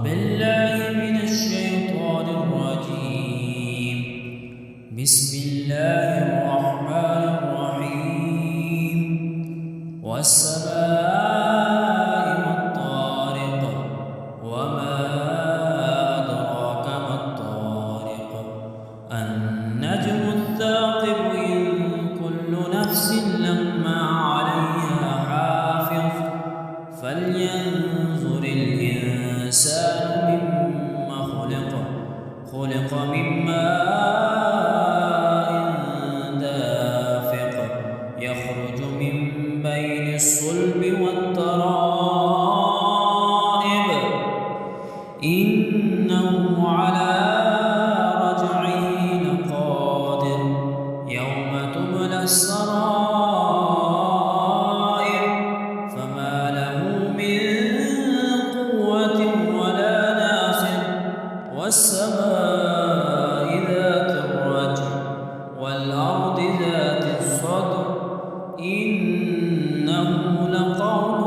بالله من الشيطان الرجيم. بسم الله الرحمن الرحيم. والسماء والطارق وما أدراك ما الطارق النجم الثاقب إن كل نفس لما عليها حافظ فلينظر الإنسان مما خلق من ماء دافق يخرج من بين الصلب والترائب إنه على رجعه لقادر يوم تبلى السرائر فما له من قوة ولا ناصر والسماء ذات الرجع والأرض ذات الصدع إنه لقول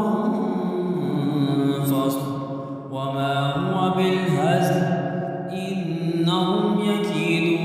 فصل وما هو بالهزل إنهم يكيدون